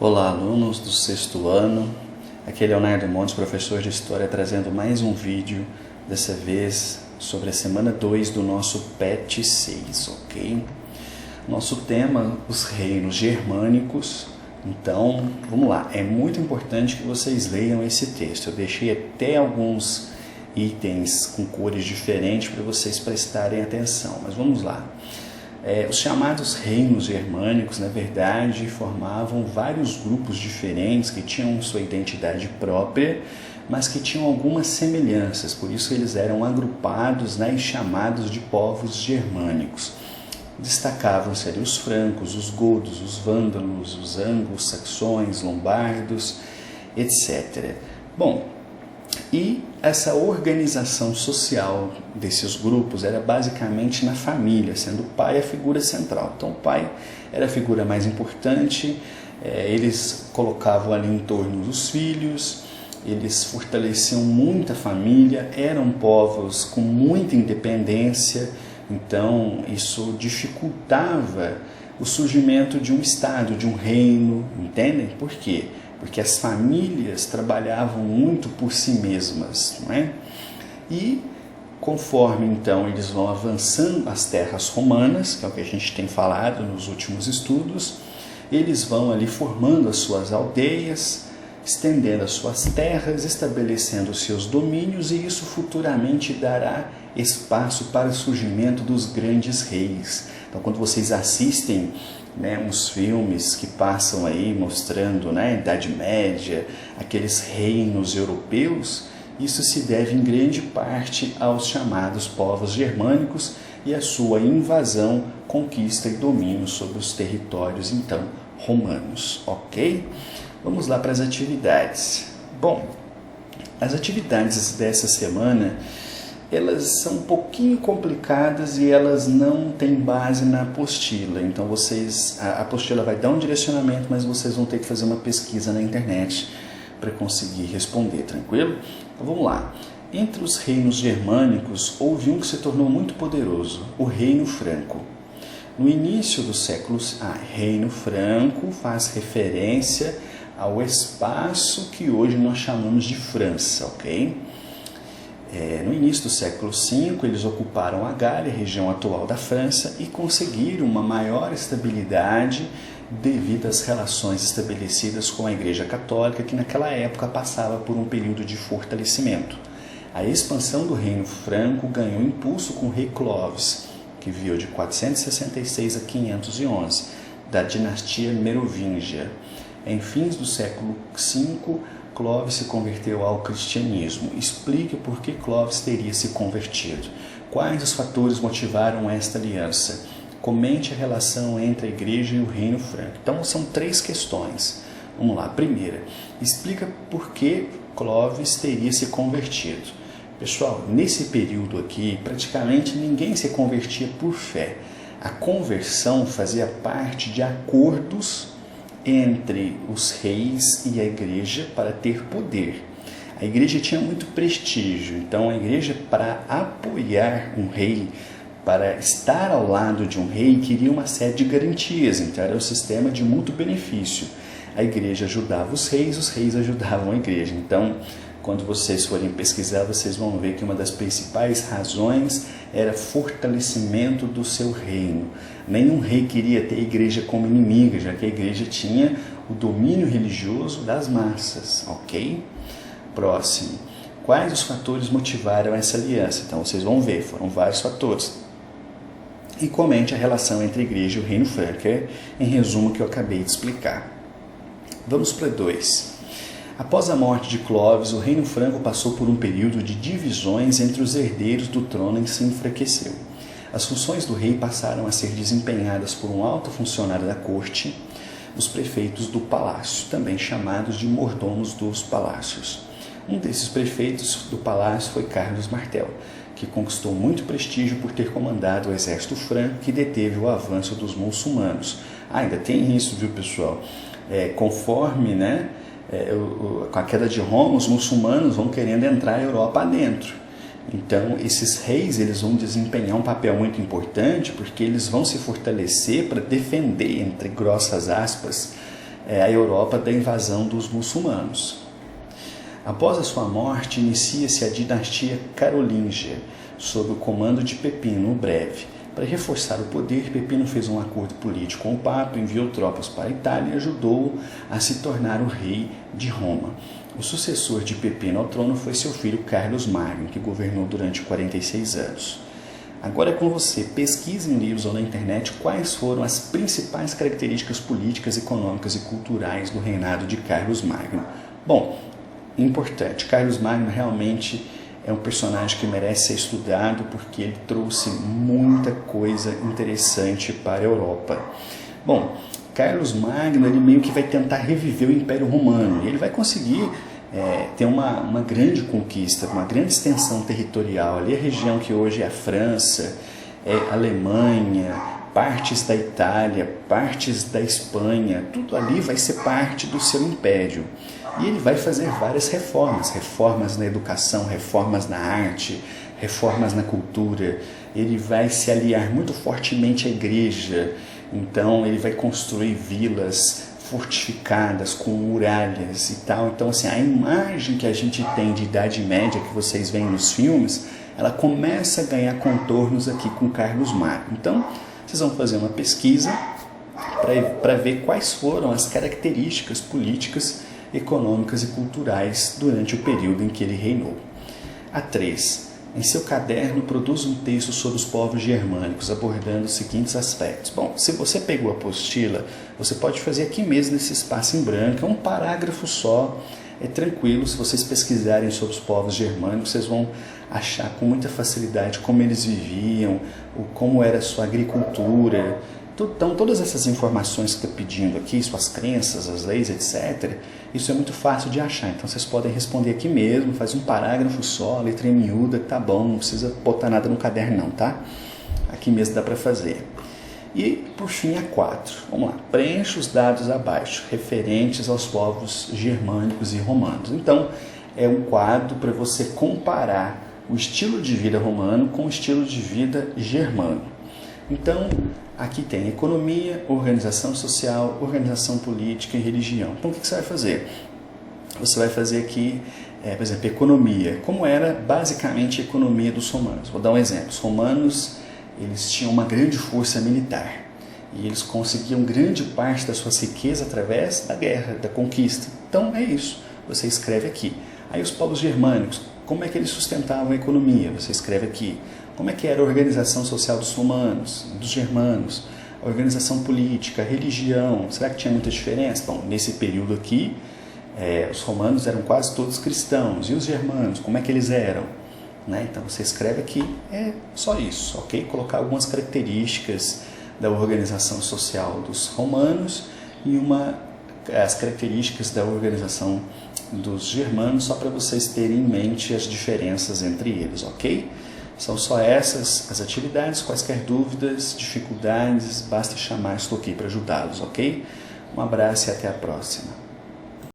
Olá, alunos do sexto ano. Aqui é Leonardo Montes, professor de História, trazendo mais um vídeo, dessa vez sobre a semana 2 do nosso PET 6, ok? Nosso tema, os reinos germânicos. Então, vamos lá. É muito importante que vocês leiam esse texto. Eu deixei até alguns itens com cores diferentes para vocês prestarem atenção, mas vamos lá. Os chamados reinos germânicos, na verdade, formavam vários grupos diferentes que tinham sua identidade própria, mas que tinham algumas semelhanças, por isso eles eram agrupados, e chamados de povos germânicos. Destacavam-se ali os francos, os godos, os vândalos, os anglo-saxões, lombardos, etc. Bom, e essa organização social desses grupos era basicamente na família, sendo o pai a figura central. Então o pai era a figura mais importante, eles colocavam ali em torno dos filhos, eles fortaleciam muito a família, eram povos com muita independência, então isso dificultava o surgimento de um estado, de um reino, entendem? Por quê? Porque as famílias trabalhavam muito por si mesmas, não é? E conforme então eles vão avançando as terras romanas, que é o que a gente tem falado nos últimos estudos, eles vão ali formando as suas aldeias, estendendo as suas terras, estabelecendo os seus domínios, e isso futuramente dará espaço para o surgimento dos grandes reis. Então, quando vocês assistem uns filmes que passam aí mostrando a Idade Média, aqueles reinos europeus, isso se deve em grande parte aos chamados povos germânicos e a sua invasão, conquista e domínio sobre os territórios então romanos, ok? Vamos lá para as atividades. Bom, as atividades dessa semana, elas são um pouquinho complicadas e elas não têm base na apostila. Então a apostila vai dar um direcionamento, mas vocês vão ter que fazer uma pesquisa na internet para conseguir responder, tranquilo? Então vamos lá. Entre os reinos germânicos, houve um que se tornou muito poderoso, o Reino Franco. No início do século, Reino Franco faz referência ao espaço que hoje nós chamamos de França, ok? No início do século V, eles ocuparam a Gália, região atual da França, e conseguiram uma maior estabilidade devido às relações estabelecidas com a Igreja Católica, que naquela época passava por um período de fortalecimento. A expansão do Reino Franco ganhou impulso com o rei Clovis, que viveu de 466 a 511, da dinastia Merovingia. Em fins do século V, Clovis se converteu ao cristianismo. Explique por que Clovis teria se convertido. Quais os fatores motivaram esta aliança? Comente a relação entre a igreja e o reino franco. Então são 3 questões. Vamos lá. Primeira, explica por que Clovis teria se convertido. Pessoal, nesse período aqui, praticamente ninguém se convertia por fé. A conversão fazia parte de acordos entre os reis e a igreja para ter poder. A igreja tinha muito prestígio, então a igreja, para apoiar um rei, para estar ao lado de um rei, queria uma série de garantias, então era um sistema de mútuo benefício. A igreja ajudava os reis ajudavam a igreja. Então, quando vocês forem pesquisar, vocês vão ver que uma das principais razões era fortalecimento do seu reino. Nenhum rei queria ter a igreja como inimiga, já que a igreja tinha o domínio religioso das massas, ok? Próximo. Quais os fatores motivaram essa aliança? Então, vocês vão ver, foram vários fatores. E comente a relação entre a igreja e o reino franco, em resumo, que eu acabei de explicar. Vamos para 2. Após a morte de Clovis, o reino franco passou por um período de divisões entre os herdeiros do trono e se enfraqueceu. As funções do rei passaram a ser desempenhadas por um alto funcionário da corte, os prefeitos do palácio, também chamados de mordomos dos palácios. Um desses prefeitos do palácio foi Carlos Martel, que conquistou muito prestígio por ter comandado o exército franco que deteve o avanço dos muçulmanos. Ainda tem isso, viu, pessoal? Conforme, com a queda de Roma, os muçulmanos vão querendo entrar a Europa adentro. Então, esses reis, eles vão desempenhar um papel muito importante, porque eles vão se fortalecer para defender, entre grossas aspas, a Europa da invasão dos muçulmanos. Após a sua morte, inicia-se a dinastia carolíngia, sob o comando de Pepino o Breve. Para reforçar o poder, Pepino fez um acordo político com o Papa, enviou tropas para a Itália e ajudou-o a se tornar o rei de Roma. O sucessor de Pepino ao trono foi seu filho Carlos Magno, que governou durante 46 anos. Agora é com você. Pesquise em livros ou na internet quais foram as principais características políticas, econômicas e culturais do reinado de Carlos Magno. Bom, importante, Carlos Magno realmente é um personagem que merece ser estudado porque ele trouxe muita coisa interessante para a Europa. Bom, Carlos Magno ele meio que vai tentar reviver o Império Romano e ele vai conseguir ter uma grande conquista, uma grande extensão territorial. Ali a região que hoje é a França, a Alemanha, partes da Itália, partes da Espanha, tudo ali vai ser parte do seu império. E ele vai fazer várias reformas, reformas na educação, reformas na arte, reformas na cultura. Ele vai se aliar muito fortemente à igreja, então ele vai construir vilas fortificadas com muralhas e tal. Então, assim, a imagem que a gente tem de Idade Média que vocês veem nos filmes, ela começa a ganhar contornos aqui com Carlos Magno. Então, vocês vão fazer uma pesquisa para ver quais foram as características políticas, econômicas e culturais durante o período em que ele reinou. A 3. Em seu caderno, produz um texto sobre os povos germânicos, abordando os seguintes aspectos. Bom, se você pegou a apostila, você pode fazer aqui mesmo nesse espaço em branco, é um parágrafo só, é tranquilo. Se vocês pesquisarem sobre os povos germânicos, vocês vão achar com muita facilidade como eles viviam, como era a sua agricultura. Então, todas essas informações que eu estou pedindo aqui, suas crenças, as leis, etc., isso é muito fácil de achar. Então, vocês podem responder aqui mesmo, faz um parágrafo só, letra miúda, tá bom, não precisa botar nada no caderno não, tá? Aqui mesmo dá para fazer. E, por fim, a 4. Vamos lá. Preencha os dados abaixo, referentes aos povos germânicos e romanos. Então, é um quadro para você comparar o estilo de vida romano com o estilo de vida germano. Então, aqui tem economia, organização social, organização política e religião. Então, o que você vai fazer? Você vai fazer aqui, por exemplo, economia. Como era basicamente a economia dos romanos? Vou dar um exemplo. Os romanos, eles tinham uma grande força militar. E eles conseguiam grande parte da sua riqueza através da guerra, da conquista. Então, é isso. Você escreve aqui. Aí os povos germânicos, como é que eles sustentavam a economia? Você escreve aqui. Como é que era a organização social dos romanos, dos germanos, a organização política, a religião? Será que tinha muita diferença? Bom, nesse período aqui, os romanos eram quase todos cristãos. E os germanos, como é que eles eram? Né? Então você escreve aqui, é só isso, ok? Colocar algumas características da organização social dos romanos e as características da organização dos germanos, só para vocês terem em mente as diferenças entre eles, ok? São só essas as atividades. Quaisquer dúvidas, dificuldades, basta chamar, estou aqui para ajudá-los, ok? Um abraço e até a próxima.